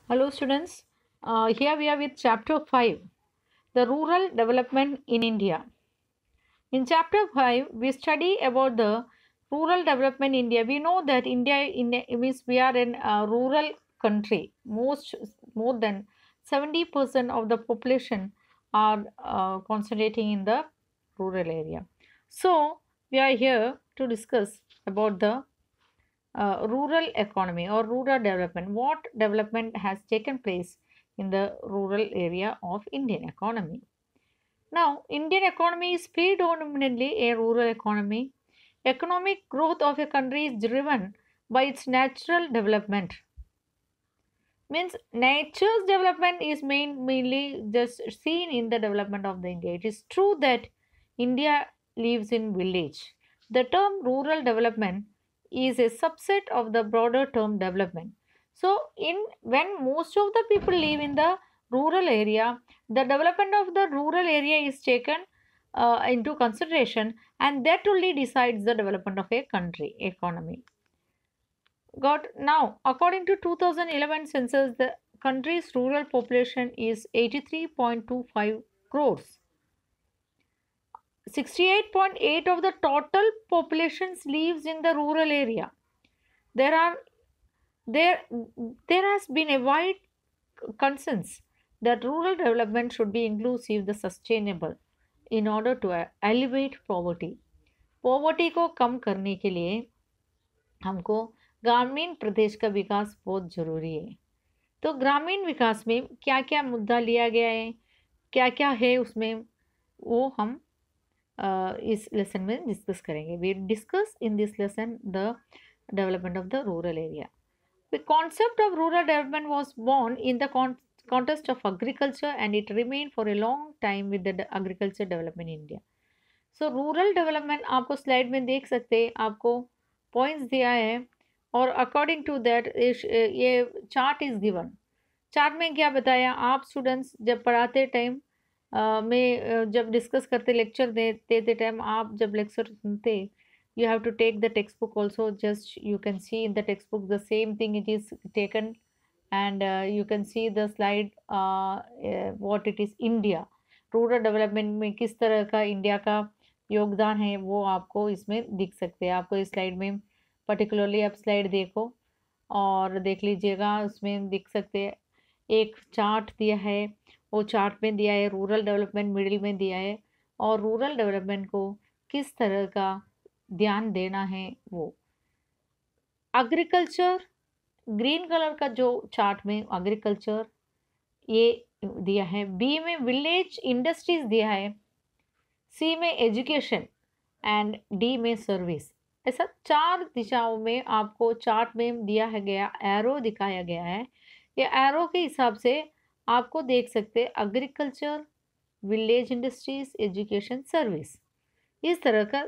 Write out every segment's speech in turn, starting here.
Hello students, here we are with chapter 5, the rural development in India. In chapter 5, we study about the rural development in India. We know that India means we are in a rural country. More than 70% of the population are concentrating in the rural area. So, we are here to discuss about the rural economy or rural development. What development has taken place in the rural area of Indian economy? Now, Indian economy is predominantly a rural economy. Economic growth of a country is driven by its natural development. Means nature's development is mainly just seen in the development of the India. It is true that India lives in village. The term rural development is a subset of the broader term development. So, in when most of the people live in the rural area, the development of the rural area is taken into consideration, and that only decides the development of a country economy. Got now, according to 2011 census, the country's rural population is 83.25 crores. 68.8 of the total population lives in the rural area. There are there there has been a wide consensus that rural development should be inclusive, the sustainable, in order to elevate poverty. Poverty को कम करने के लिए हमको ग्रामीण प्रदेश का विकास बहुत ज़रूरी है। तो ग्रामीण विकास में क्या क्या मुद्दा लिया गया है, क्या क्या है उसमें, वो हम इस लेसन में डिस्कस करेंगे। We discuss in this lesson the development of the rural area. The concept of rural development was born in the context of agriculture, and it remained for a long time with the agriculture development in India. So rural development आपको slide में देख सकते हैं, आपको points दिया है और according to that ये चार्ट इज गिवन। चार्ट में क्या बताया, आप स्टूडेंट्स जब पढ़ाते टाइम में जब डिस्कस करते लेक्चर देते टाइम, आप जब लेक्चर सुनते, you have to take the textbook also. Just you can see in the textbook the same thing it is taken, and you can see the slide what it is India rural development में किस तरह का India का योगदान है, वो आपको इसमें दिख सकते हैं। आपको इस स्लाइड में पर्टिकुलरली आप स्लाइड देखो और देख लीजिएगा, उसमें दिख सकते हैं। एक चार्ट दिया है, वो चार्ट में दिया है रूरल डेवलपमेंट मिडिल में दिया है, और रूरल डेवलपमेंट को किस तरह का ध्यान देना है वो एग्रीकल्चर, ग्रीन कलर का जो चार्ट में एग्रीकल्चर ये दिया है, बी में विलेज इंडस्ट्रीज दिया है, सी में एजुकेशन, एंड डी में सर्विस। ऐसा चार दिशाओं में आपको चार्ट में दिया है गया, एरो दिखाया गया है। ये एरो के हिसाब से आपको देख सकते हैं agriculture, village industries, education, service, इस तरह का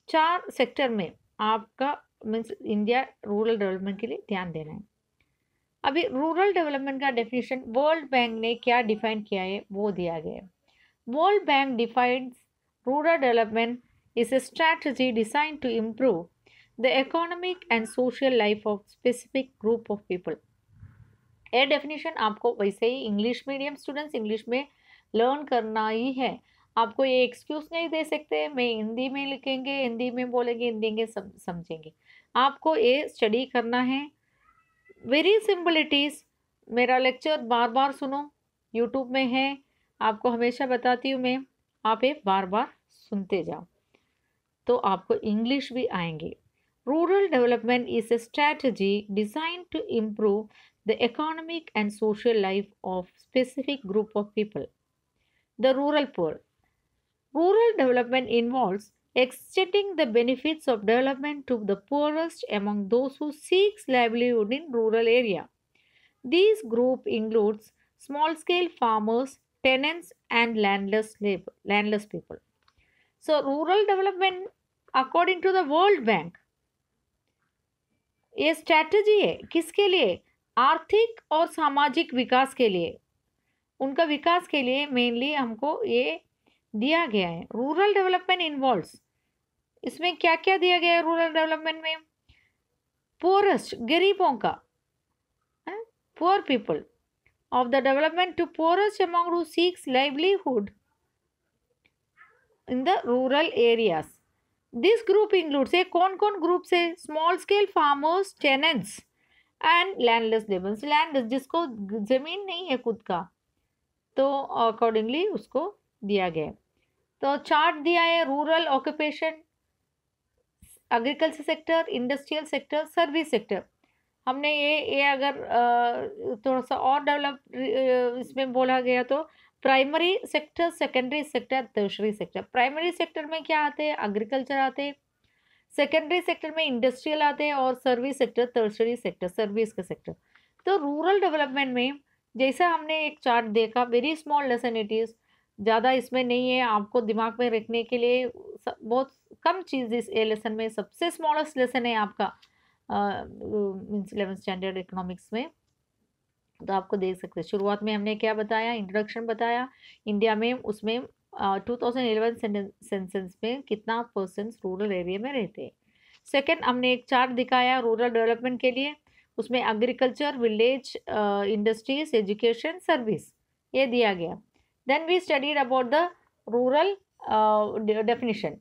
चार सेक्टर में आपका मीन्स इंडिया रूरल डेवलपमेंट के लिए ध्यान देना है। अभी रूरल डेवलपमेंट का डेफिनेशन वर्ल्ड बैंक ने क्या डिफाइन किया है वो दिया गया है। World bank defines rural development is a strategy design to improve the economic and social life of specific group of people. ये डेफिनेशन आपको वैसे ही इंग्लिश मीडियम स्टूडेंट्स इंग्लिश में लर्न करना ही है। आपको ये एक्सक्यूज नहीं दे सकते, मैं हिंदी में लिखेंगे, हिंदी में बोलेंगे, हिंदी समझेंगे। आपको ये स्टडी करना है। Very simple it is. मेरा लेक्चर बार बार सुनो, यूट्यूब में है, आपको हमेशा बताती हूँ मैं, आप ये बार बार सुनते जाओ तो आपको इंग्लिश भी आएंगे। Rural development is a strategy design to improve the economic and social life of specific group of people. The rural poor. Rural development involves extending the benefits of development to the poorest among those who seek livelihood in rural area. These group includes small scale farmers, tenants and landless people. So rural development according to the World Bank ये strategy है किसके लिए? आर्थिक और सामाजिक विकास के लिए, उनका विकास के लिए मेनली हमको ये दिया गया है। रूरल डेवलपमेंट इन्वॉल्व्स, इसमें क्या क्या दिया गया है रूरल डेवलपमेंट में? पोरेस्ट, गरीबों का, poor people, of the development to poorest among who seeks livelihood in the rural areas. This group includes ये कौन कौन ग्रुप है? Small scale farmers, tenants and landless labours. Landless जिसको जमीन नहीं है खुद का, तो अकॉर्डिंगली उसको दिया गया है. तो चार्ट दिया है rural occupation, agriculture sector, industrial sector, service sector. हमने ये अगर थोड़ा सा और डेवलप इसमें बोला गया तो primary sector, secondary sector, tertiary sector. Primary sector में क्या आते हैं? एग्रीकल्चर आते हैं. सेकेंडरी सेक्टर में इंडस्ट्रियल आते हैं और service sector, tertiary sector, service का सेक्टर. तो रूरल डेवलपमेंट में जैसा हमने एक चार्ट देखा, very small lesson it is, ज़्यादा इसमें नहीं है. आपको दिमाग में रखने के लिए बहुत कम चीज़ इस लेसन में. सबसे स्मॉलेस्ट लेसन है आपका मीन्स 11th स्टैंडर्ड इकोनॉमिक्स में. तो आपको देख सकते हैं शुरुआत में हमने क्या बताया, इंट्रोडक्शन बताया इंडिया में. उसमें 2011 सेंसस में कितना पर्सन्स रूरल एरिया में रहते हैं. सेकंड हमने एक चार्ट दिखाया रूरल डेवलपमेंट के लिए. उसमें agriculture, village, industries, education, service ये दिया गया. Then we studied about the rural definition.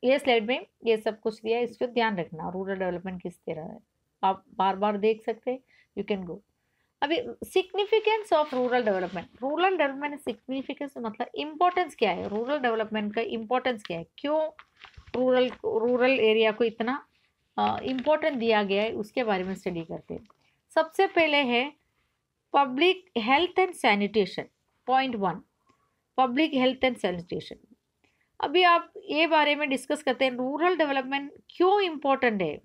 ये स्लाइड में ये सब कुछ दिया है, इसको ध्यान रखना. रूरल डेवलपमेंट किस तरह है आप बार बार देख सकते हैं. You can go. अभी significance of rural development. Rural development significance मतलब इम्पोर्टेंस क्या है? रूरल डेवलपमेंट का इम्पोर्टेंस क्या है? क्यों रूरल एरिया को इतना इम्पोर्टेंट दिया गया है, उसके बारे में स्टडी करते हैं. सबसे पहले है public health and sanitation. Point 1, public health and sanitation. अभी आप ये बारे में डिस्कस करते हैं रूरल डेवलपमेंट क्यों इम्पोर्टेंट है.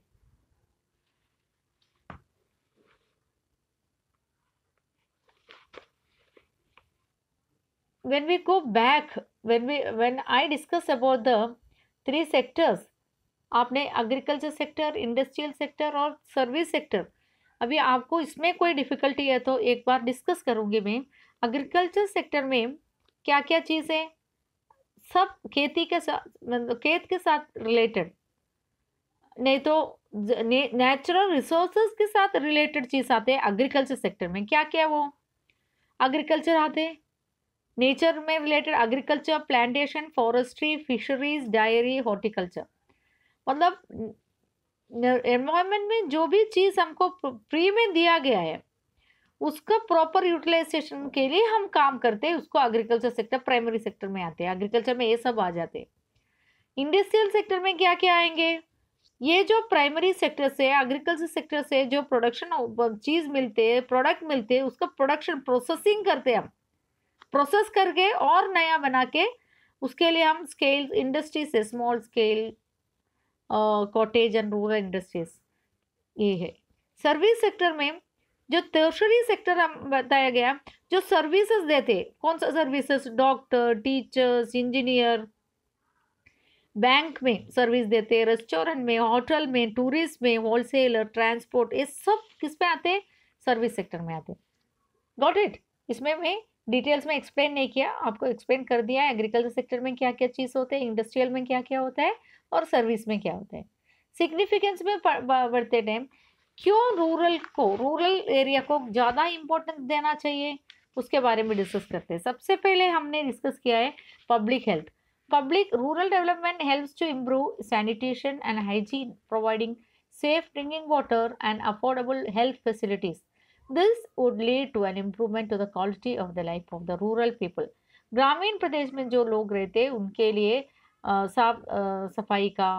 when we go back, when I discuss about the 3 sectors, आपने एग्रीकल्चर सेक्टर, इंडस्ट्रियल सेक्टर और सर्विस सेक्टर. अभी आपको इसमें कोई डिफिकल्टी है तो एक बार डिस्कस करूँगी मैं. एग्रीकल्चर सेक्टर में क्या क्या चीज़ है? सब खेती के साथ, मतलब खेत के साथ रिलेटेड, नहीं तो नेचुरल रिसोर्सेज के साथ रिलेटेड चीज़ आते हैं एग्रीकल्चर सेक्टर में. क्या क्या वो एग्रीकल्चर आते हैं? नेचर में related agriculture, plantation, forestry, fisheries, diary, horticulture. मतलब एनवायरनमेंट में जो भी चीज़ हमको फ्री में दिया गया है उसका प्रॉपर यूटिलाइजेशन के लिए हम काम करते हैं, उसको एग्रीकल्चर सेक्टर, प्राइमरी सेक्टर में आते हैं. एग्रीकल्चर में ये सब आ जाते हैं. इंडस्ट्रियल सेक्टर में क्या क्या आएंगे? ये जो प्राइमरी सेक्टर से, एग्रीकल्चर सेक्टर से जो प्रोडक्शन चीज़ मिलते हैं, प्रोडक्ट मिलते हैं, उसका प्रोडक्शन प्रोसेसिंग करते हैं हम. प्रोसेस करके और नया बना के उसके लिए हम स्केल इंडस्ट्री से, small scale cottage and rural industries ये है. सर्विस सेक्टर में जो टर्शरी सेक्टर हम बताया गया, जो सर्विसेज देते, कौन सा services? Doctor, teachers, engineer, bank में सर्विस देते, रेस्टोरेंट में, होटल में, टूरिस्ट में, होलसेलर, ट्रांसपोर्ट, ये सब किस पे आते हैं? सर्विस सेक्टर में आते. Got it. इसमें मैं डिटेल्स में एक्सप्लेन नहीं किया, आपको एक्सप्लेन कर दिया एग्रीकल्चर सेक्टर में क्या क्या चीज़ होते हैं, इंडस्ट्रियल में क्या क्या होता है और सर्विस में क्या होता है. सिग्निफिकेंस में बढ़ते टाइम क्यों रूरल एरिया को ज़्यादा इम्पोर्टेंस देना चाहिए उसके बारे में डिस्कस करते हैं. सबसे पहले हमने डिस्कस किया है public health. Public rural development helps to improve sanitation and hygiene, providing safe drinking water and affordable health facilities. This would lead to an improvement to the quality of the life of the rural people. ग्रामीण प्रदेश में जो लोग रहते हैं उनके लिए साफ सफाई का,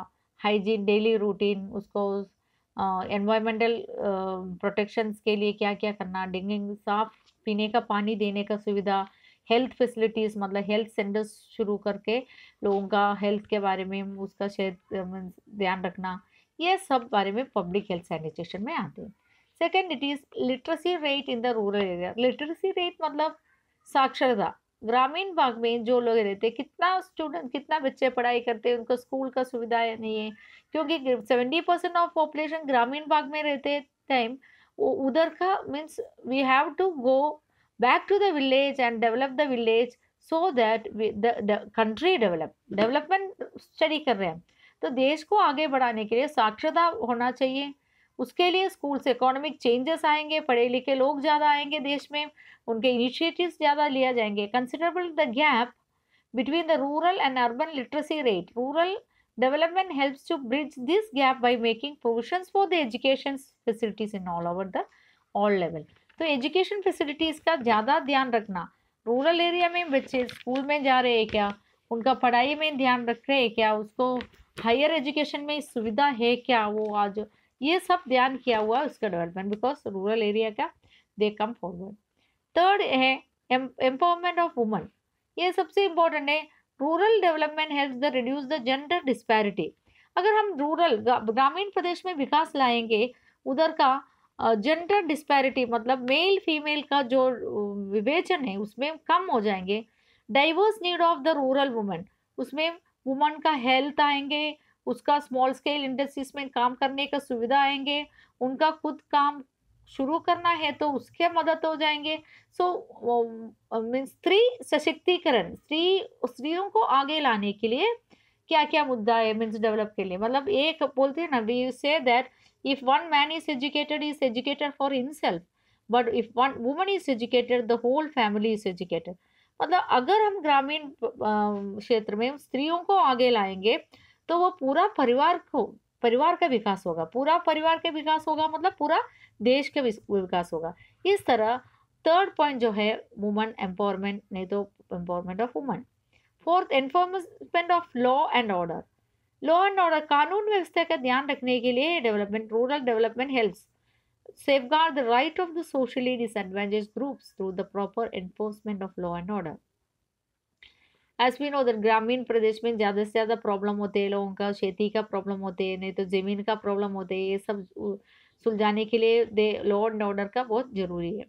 हाइजीन, डेली रूटीन, उसको एनवायरमेंटल प्रोटेक्शंस के लिए क्या क्या करना, ड्रिंकिंग, साफ पीने का पानी देने का सुविधा, हेल्थ फैसिलिटीज़ मतलब हेल्थ सेंटर्स शुरू करके लोगों का हेल्थ के बारे में उसका ध्यान रखना, ये सब बारे में पब्लिक हेल्थ सैनिटेशन में आते हैं. Second, it is literacy rate in the rural area. Literacy rate मतलब साक्षरता. ग्रामीण भाग में जो लोग रहते हैं, कितना बच्चे पढ़ाई करते हैं, उनको स्कूल का सुविधा नहीं है, क्योंकि 70% ऑफ पॉपुलेशन ग्रामीण भाग में रहते टाइम उधर का means we have to go back to the village and develop the village so that the country development study कर रहे हैं. तो देश को आगे बढ़ाने के लिए साक्षरता होना चाहिए, उसके लिए स्कूल से इकोनॉमिक चेंजेस आएंगे, पढ़े लिखे लोग ज़्यादा आएंगे देश में, उनके इनिशिएटिव्स ज़्यादा लिया जाएंगे. Considerable the gap between the rural and urban literacy rate. Rural development helps to bridge this gap by making provisions for the education facilities in all over the all level. तो education facilities का ज़्यादा ध्यान रखना. Rural area में बच्चे school में जा रहे हैं क्या, उनका पढ़ाई में ध्यान रख रहे हैं क्या, उसको हायर एजुकेशन में सुविधा है क्या, वो आज ये सब ध्यान किया हुआ उसका डेवलपमेंट, बिकॉज रूरल एरिया का दे कम फॉरवर्ड. थर्ड है एम्पावरमेंट ऑफ वुमन. ये सबसे इम्पोर्टेंट है. Rural development helps the reduce the gender disparity. अगर हम रूरल ग्रामीण प्रदेश में विकास लाएंगे, उधर का जेंडर डिस्पैरिटी मतलब मेल फीमेल का जो विवेचन है उसमें कम हो जाएंगे. Diverse need of the rural women, उसमें वुमन का हेल्थ आएंगे, उसका स्मॉल स्केल इंडस्ट्रीज में काम करने का सुविधा आएंगे, उनका खुद काम शुरू करना है तो उसके मदद हो जाएंगे. सो मीन्स स्त्री सशक्तिकरण, स्त्रियों को आगे लाने के लिए क्या क्या मुद्दा है मीन्स डेवलप के लिए. मतलब एक बोलते हैं ना, we say that if one man is educated for himself, but if one woman is educated, the whole family is educated. मतलब अगर हम ग्रामीण क्षेत्र में स्त्रियों को आगे लाएंगे तो वो पूरा परिवार का विकास होगा. पूरा परिवार का विकास होगा मतलब पूरा देश का विकास होगा. इस तरह थर्ड पॉइंट जो है वुमन एम्पावरमेंट, नहीं तो empowerment of woman. Fourth, enforcement of law and order. Law and order, कानून व्यवस्था का ध्यान रखने के लिए development, rural development helps safeguard the right of the socially disadvantaged groups through the proper enforcement of law and order. As we know that ग्रामीण प्रदेश में ज़्यादा से ज़्यादा प्रॉब्लम होते हैं लोगों का, खेती का प्रॉब्लम होते हैं, नहीं तो ज़मीन का प्रॉब्लम होते हैं. ये सब सुलझाने के लिए लॉ एंड ऑर्डर का बहुत ज़रूरी है.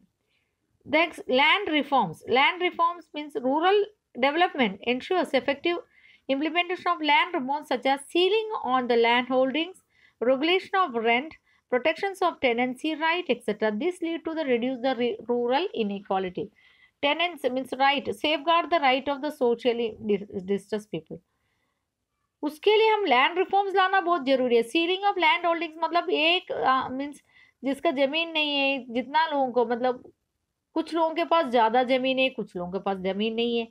Next, land reforms. Land reforms means rural development ensures effective implementation of land reforms such as ceiling on the land holdings, regulation of rent, protections of tenancy right, etc. This lead to the reduce the rural inequality. Tenants means right, safeguard the right of the socially distressed people. उसके लिए हम land reforms लाना बहुत जरूरी है. Ceiling of land holdings मतलब एक means जिसका जमीन नहीं है, जितना लोगों को मतलब कुछ लोगों के पास ज़्यादा ज़मीन है, कुछ लोगों के पास ज़मीन नहीं है,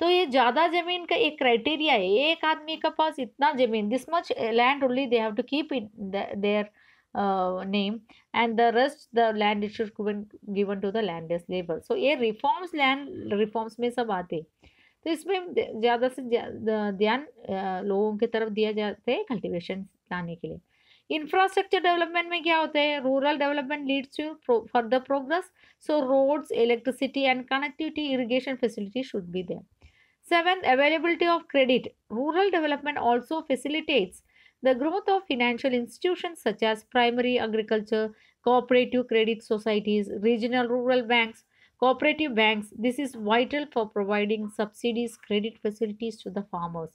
तो ये ज़्यादा ज़मीन का एक क्राइटेरिया है. एक आदमी के पास इतना ज़मीन, this much land only they have to keep in their name and the rest the land it should given to the landless labour. So ये रिफॉर्म्स, लैंड रिफॉर्म्स में सब आते. तो इसमें ज़्यादा से ध्यान लोगों की तरफ दिया जाता है कल्टिवेशन लाने के लिए. इंफ्रास्ट्रक्चर डेवलपमेंट में क्या होता है, rural development leads to further progress. So roads, electricity and connectivity, irrigation facility should be there. Seventh, availability of credit. Rural development also facilitates the growth of financial institutions such as primary agriculture, cooperative credit societies, regional rural banks, cooperative banks. This is vital for providing subsidies, credit facilities to the farmers.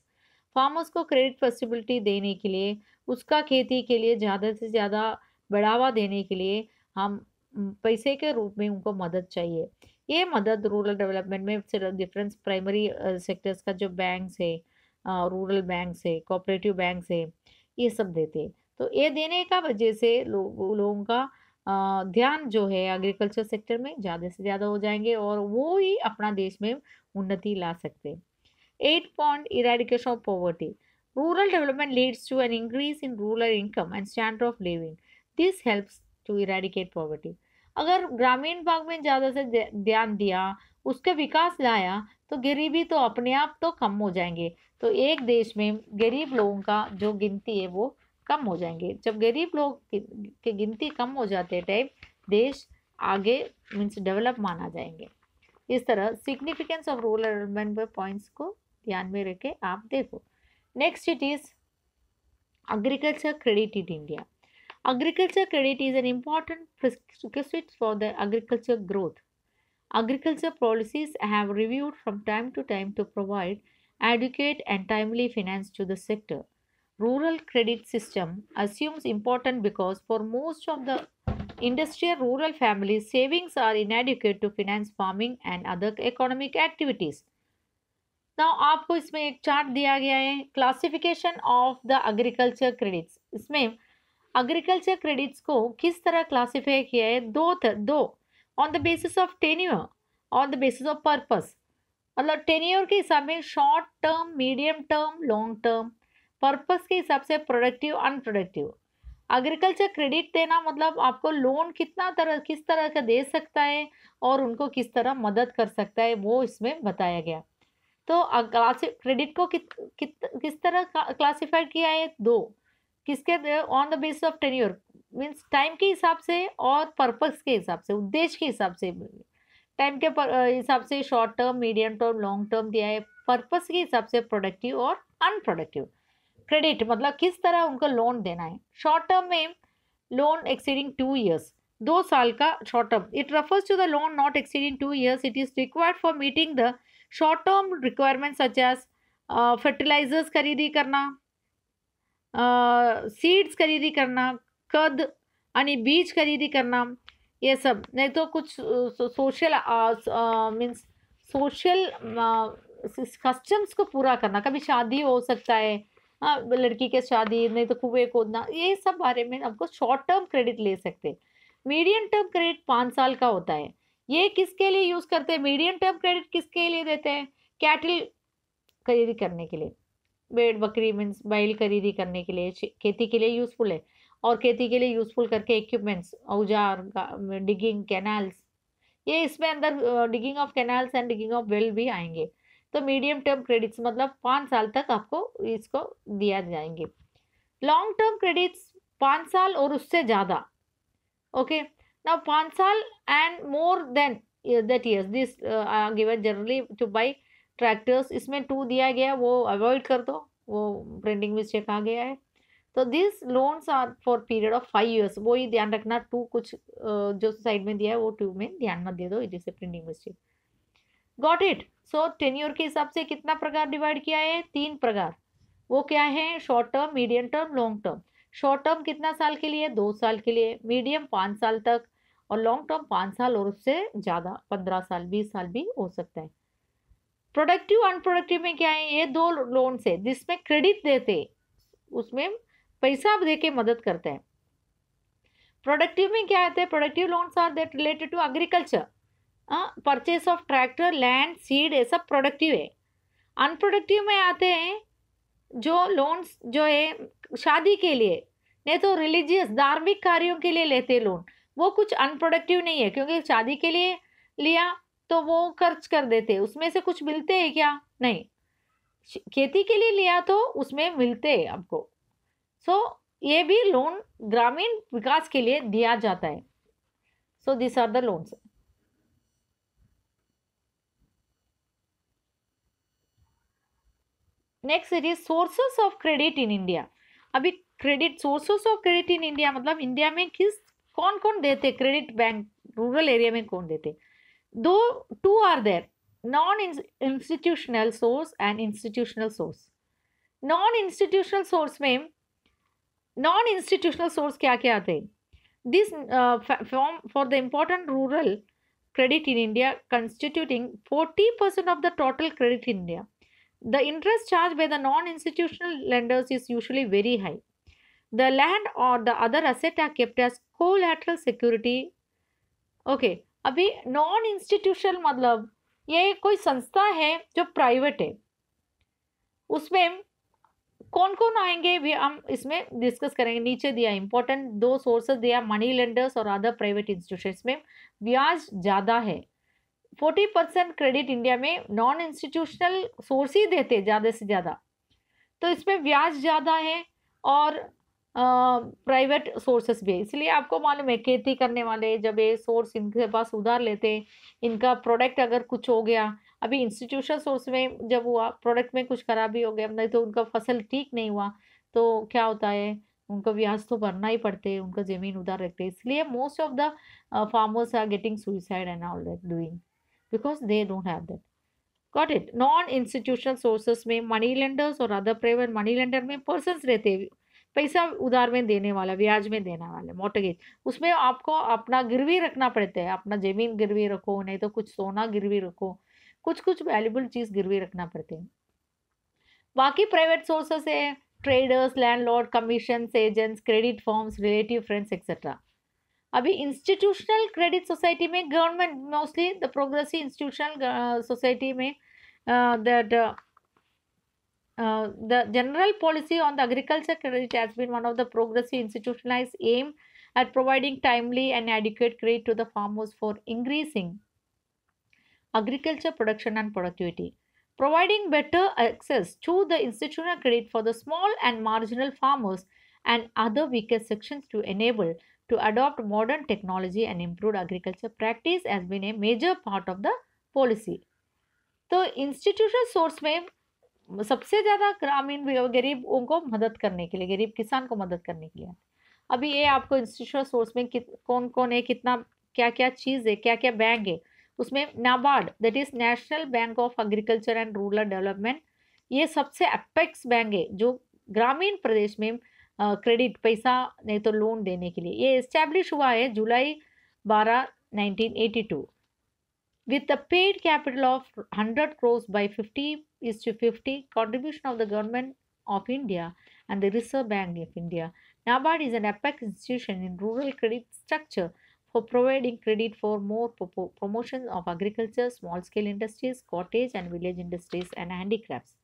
Farmers को credit facility देने के लिए, उसका खेती के लिए ज़्यादा से ज़्यादा बढ़ावा देने के लिए हम पैसे के रूप में उनको मदद चाहिए. ये मदद रूरल डेवलपमेंट में सिर्फ डिफरेंस प्राइमरी सेक्टर्स का जो बैंक्स है, रूरल बैंक्स है, कोऑपरेटिव बैंक्स है, ये सब देते हैं. तो ये देने का वजह से लोगों का ध्यान जो है एग्रीकल्चर सेक्टर में ज़्यादा से ज़्यादा हो जाएंगे और वो ही अपना देश में उन्नति ला सकते हैं. 8 point, eradication of poverty. Rural development leads to an increase in rural income and standard of living. This helps to eradicate poverty. अगर ग्रामीण भाग में ज़्यादा से ध्यान दिया, उसका विकास लाया, तो गरीबी तो अपने आप तो कम हो जाएंगे. तो एक देश में गरीब लोगों का जो गिनती है वो कम हो जाएंगे. जब गरीब लोग की गिनती कम हो जाते टाइम देश आगे मीन्स डेवलप माना जाएंगे. इस तरह significance of rural development points को ध्यान में रखे आप देखो. Next it is agriculture credit in India. Agriculture credit is an important prerequisite for the agriculture growth. Agriculture policies have reviewed from time to time to provide adequate and timely finance to the sector. Rural credit system assumes important because for most of the industrial rural families, savings are inadequate to finance farming and other economic activities. Now आपको इसमें एक chart दिया गया है, classification of the agriculture credits. इसमें agriculture credits को किस तरह क्लासिफाई किया है? दो on the basis of tenure, on the basis of purpose. मतलब टेन्योर के हिसाब में short term, medium term, long term, purpose के हिसाब से प्रोडक्टिव, अनप्रोडक्टिव। एग्रीकल्चर क्रेडिट देना मतलब आपको लोन किस तरह का दे सकता है और उनको किस तरह मदद कर सकता है, वो इसमें बताया गया। तो क्रेडिट को किस तरह क्लासिफाई किया है? दो, किसके? On the basis of tenure means time के हिसाब से और पर्पस के हिसाब से, उद्देश्य के हिसाब से। टाइम के हिसाब से short term, medium term, long term दिया है। पर्पस के हिसाब से प्रोडक्टिव और अनप्रोडक्टिव। क्रेडिट मतलब किस तरह उनको लोन देना है। शॉर्ट टर्म में लोन एक्सीडिंग 2 years, 2 साल का short term. It refers to the loan not exceeding 2 years. It is required for meeting the short term requirement such as fertilizers खरीदी करना, सीड्स खरीदी करना, कद आणि बीज खरीदी करना, ये सब। नहीं तो कुछ सोशल मीन्स सोशल कस्टम्स को पूरा करना, कभी शादी हो सकता है, हाँ, लड़की के शादी, नहीं तो कुएं खोदना, ये सब बारे में आपको शॉर्ट टर्म क्रेडिट ले सकते हैं। मीडियम टर्म क्रेडिट 5 साल का होता है। ये किसके लिए यूज करते हैं? मीडियम टर्म क्रेडिट किसके लिए देते हैं? कैटल खरीदी करने के लिए, भेड़ बकरी मीन्स बैल खरीदी करने के लिए, खेती के लिए यूजफुल है। और खेती के लिए यूजफुल करके इक्विपमेंट्स, औजार, डिगिंग कैनाल्स, ये इसमें अंदर digging of canals and digging of well भी आएंगे। तो मीडियम टर्म क्रेडिट्स मतलब 5 साल तक आपको इसको दिया जाएंगे। लॉन्ग टर्म क्रेडिट्स 5 साल और उससे ज़्यादा। ओके, नाउ 5 साल and more than that years this given generally two by tractors. इसमें 2 दिया गया, वो अवॉइड कर दो, वो प्रिंटिंग मिस्टेक आ गया है। तो this loans are for period of 5 years। वो ही ध्यान रखना, 2 कुछ जो साइड में दिया है वो 2 में ध्यान मत दे दो, it is a printing mistake. Got it? So tenure के हिसाब से कितना प्रकार डिवाइड किया है? 3 प्रकार। वो क्या है? Short term, medium term, long term. Short term कितना साल के लिए? 2 साल के लिए। मीडियम 5 साल तक, और लॉन्ग टर्म 5 साल और उससे ज़्यादा, 15 साल, 20 साल भी हो सकता है। प्रोडक्टिव, अनप्रोडक्टिव में क्या है? ये 2 लोन से जिसमें क्रेडिट देते, उसमें पैसा दे के मदद करते हैं। प्रोडक्टिव में क्या आते हैं? Productive loans are that related to agriculture, purchase of tractor, land, seed, ये सब प्रोडक्टिव है। अनप्रोडक्टिव में आते हैं जो लोन्स जो है शादी के लिए, नहीं तो रिलीजियस धार्मिक कार्यों के लिए लेते लोन, वो कुछ अनप्रोडक्टिव नहीं है, क्योंकि शादी के लिए लिया तो वो खर्च कर देते, उसमें से कुछ मिलते हैं क्या? नहीं। खेती के लिए लिया तो उसमें मिलते हैं आपको। सो ये भी लोन ग्रामीण विकास के लिए दिया जाता है। So this are the loans. Next it is sources of credit in India. अभी credit, sources of credit in India मतलब इंडिया में कौन कौन देते क्रेडिट? बैंक रूरल एरिया में कौन देते? दो, 2 are there, non institutional source and institutional source. Non institutional source में, नॉन इंस्टीट्यूशनल सोर्स क्या क्या आते हैं? This form for the important rural credit in India, constituting 40% of the total credit in India. The interest charged by the non-institutional lenders is usually very high. The land or the other asset are kept as collateral security. Okay, अभी non institutional मतलब ये कोई संस्था है जो private है, उसमें कौन कौन आएंगे भी हम इसमें डिस्कस करेंगे। नीचे दिया इंपॉर्टेंट 2 सोर्सेस दिया, मनी लेंडर्स और अदर प्राइवेट इंस्टीट्यूशंस में ब्याज ज़्यादा है। 40% क्रेडिट इंडिया में नॉन इंस्टीट्यूशनल सोर्स ही देते ज़्यादा से ज़्यादा, तो इसमें ब्याज ज़्यादा है और प्राइवेट सोर्सेस भी है। इसलिए आपको मालूम है खेती करने वाले जब ये सोर्स इनके पास उधार लेते हैं, इनका प्रोडक्ट अगर कुछ हो गया, अभी इंस्टीट्यूशनल सोर्स में जब हुआ प्रोडक्ट में कुछ खराबी हो गया, नहीं तो उनका फसल ठीक नहीं हुआ, तो क्या होता है, उनको ब्याज तो भरना ही पड़ते हैं, उनका ज़मीन उधार रखते हैं। इसलिए most of the farmers are getting suicide and all that doing because they don't have that. Got it? Non institutional sources में मनी लेंडर्स और अदर प्राइवेट, मनी लेंडर में पर्सन्स रहते हैं, पैसा उधार में देने वाला, ब्याज में देने वाला, मॉर्टगेज। उसमें आपको अपना गिरवी रखना पड़ता है, अपना ज़मीन गिरवी रखो, नहीं तो कुछ सोना गिरवी रखो, कुछ कुछ वैल्यूबल चीज़ गिरवी रखना पड़ते हैं। बाकी प्राइवेट सोर्सेस है traders, landlord, commissions, agents, credit forms, relative friends etcetera. अभी इंस्टीट्यूशनल क्रेडिट सोसाइटी में government mostly the progressive institutional society में that the general policy on the agriculture credit has been one of the progressive institutionalized aim at providing timely and adequate credit to the farmers for increasing agriculture production and productivity, providing better access to the institutional credit for the small and marginal farmers and other weaker sections to enable to adopt modern technology and improve agriculture practice has been a major part of the policy. तो institutional source में सबसे ज़्यादा ग्रामीण गरीबों को मदद करने के लिए, गरीब किसान को मदद करने के लिए। अभी ये आपको इंस्टीट्यूशनल सोर्स में कौन कौन है, कितना क्या क्या चीज़ है, क्या क्या बैंक है, उसमें NABARD that is national bank of agriculture and rural development, ये सबसे अपेक्स बैंक है जो ग्रामीण प्रदेश में क्रेडिट पैसा नहीं तो लोन देने के लिए। ये इस्टेब्लिश हुआ है जुलाई 12, 1982 with the paid capital of 100 crores by 50:50 contribution of the government of India and the Reserve Bank of India. NABARD is an apex institution in rural credit structure for providing credit for more promotion of agriculture, small-scale industries, cottage and village industries and handicrafts.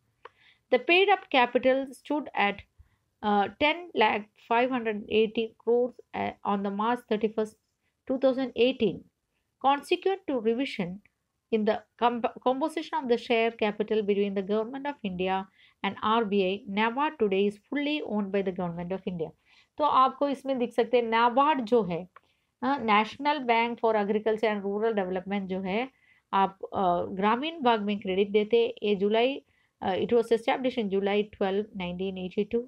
The paid up capital stood at 10 lakh 580 crores on the March 31st, 2018. Consequent to revision in the composition of the share capital between the Government of India and RBI, NABARD today is fully owned by the Government of India. तो आपको इसमें दिख सकते हैं नाबार्ड जो है, national bank for agriculture and rural development जो है, आप ग्रामीण भाग में क्रेडिट देते। ये जुलाई इट वॉज एस्टैब्लिश इन जुलाई 12, 1982।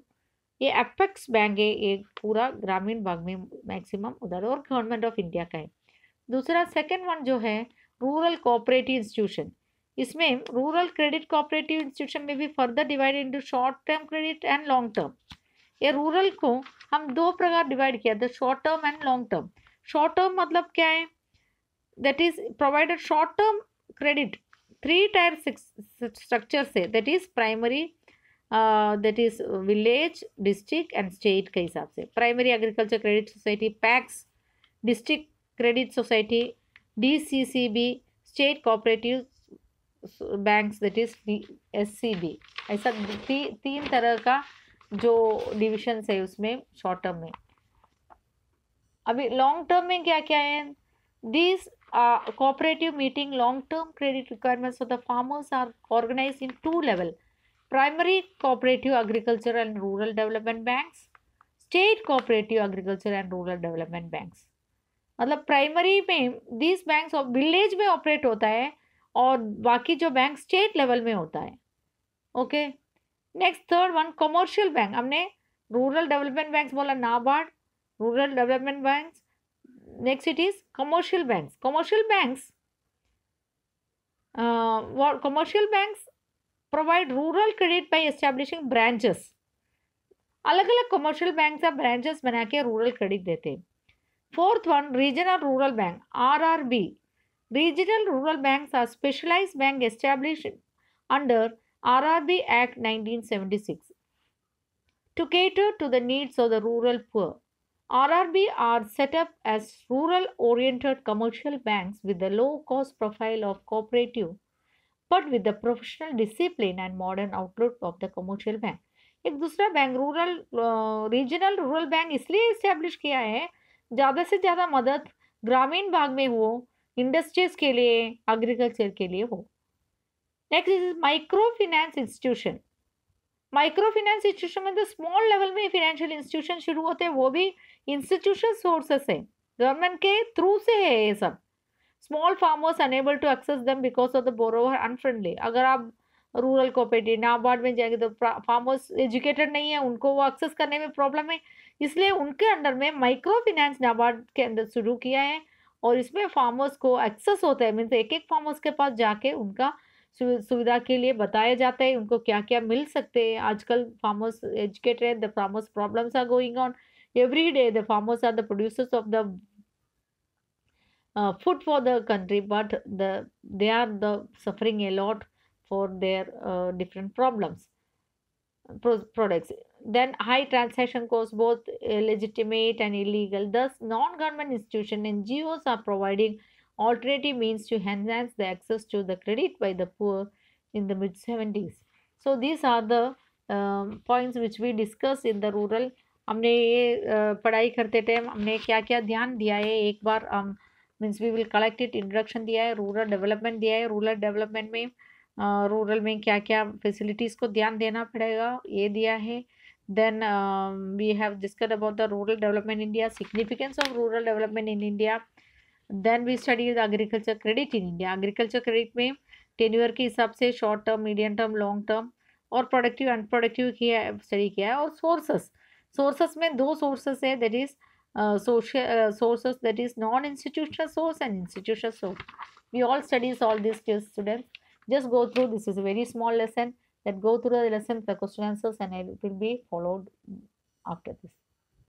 ये अपेक्स बैंक है, ये पूरा ग्रामीण भाग में मैक्सिमम उधर और गवर्नमेंट ऑफ इंडिया का है। दूसरा सेकेंड वन जो है रूरल कोऑपरेटिव इंस्टीट्यूशन, इसमें रूरल क्रेडिट कोऑपरेटिव इंस्टीट्यूशन में भी further divided into short term credit and long term. ये रूरल को हम दो प्रकार डिवाइड किया था, short term and long term. Short term मतलब क्या है, that is provided short term credit 3 tier structure से, that is primary, that is village, district and state के हिसाब से। Primary agriculture credit society PACS, district credit society DCCB, state cooperative banks that is SCB। ऐसा तीन तरह का जो divisions है उसमें शॉर्ट टर्म में। अभी लॉन्ग टर्म में क्या क्या है, this cooperative meeting long term credit requirements of the farmers are organised in 2 level, primary cooperative agriculture and rural development banks, state cooperative agriculture and rural development banks. मतलब primary में this banks village में operate होता है और बाकी जो bank state level में होता है। Okay, next third one commercial bank, हमने रूरल डेवलपमेंट बैंक्स बोला NABARD, rural development banks. Next it is commercial banks. Commercial banks provide rural credit by establishing branches. अलग अलग कमर्शियल बैंक से ब्रांचेस बना के रूरल क्रेडिट देते हैं। Fourth one, regional rural bank, RRB. Regional rural banks are specialized bank established under RRB Act 1976 to cater to the needs of the rural poor. RRB are set up as rural-oriented commercial banks with the low-cost profile of cooperative, but with the professional discipline and modern outlook of the commercial bank. एक दूसरा bank rural regional rural bank इसलिए establish किया है ज़्यादा से ज़्यादा मदद ग्रामीण भाग में हो, इंडस्ट्रीज के लिए, एग्रीकल्चर के लिए हो। Next is micro finance institution. Micro finance institution में तो स्मॉल लेवल में फाइनेंशियल इंस्टीट्यूशन शुरू होते हैं, वो भी इंस्टीट्यूशन सोर्सेस है, गवर्नमेंट के थ्रू से है ये सब। Small farmers enable to access them because of the borrower unfriendly. अगर आप रूरल कोऑपरेटिव नाबार्ड में जाएंगे तो फार्मर्स एजुकेटेड नहीं है, उनको वो एक्सेस करने में प्रॉब्लम है, इसलिए उनके अंडर में माइक्रो फाइनेंस नाबार्ड के अंदर शुरू किया है और इसमें फार्मर्स को एक्सेस होता है, मीन्स एक एक फार्मर्स के पास जाके उनका सुविधा के लिए बताया जाता है उनको क्या क्या मिल सकते हैं। आजकल फार्मर्स एजुकेटेड है, the farmers problems are going on every day, the farmers are the producers of the food for the country, but they are the suffering a lot for their different problems. products. Then high transaction costs, both legitimate and illegal. Thus, non-government institutions (NGOs) are providing alternative means to enhance the access to the credit by the poor in the mid 70s. So these are the points which we discuss in the rural. हमने ये पढ़ाई करते time हमने क्या क्या ध्यान दिया है, एक बार means we will collect it. Introduction दिया है, रूरल डेवलपमेंट दिया है. रूरल डेवलपमेंट में रूरल में क्या क्या फैसिलिटीज़ को ध्यान देना पड़ेगा ये दिया है. Then we have discussed about the rural development in India, significance of rural development in India. Then we study the agriculture credit in India. Agriculture credit में टेन्योर के हिसाब से short term, medium term, long term और productive unproductive किया study किया है. और sources में दो सोर्सेस है, that is social sources, that is non-institutional source and institutional source. We all studies all these students. Just go through. This is a very small lesson. That go through the lesson, the question answers, and it will be followed after this.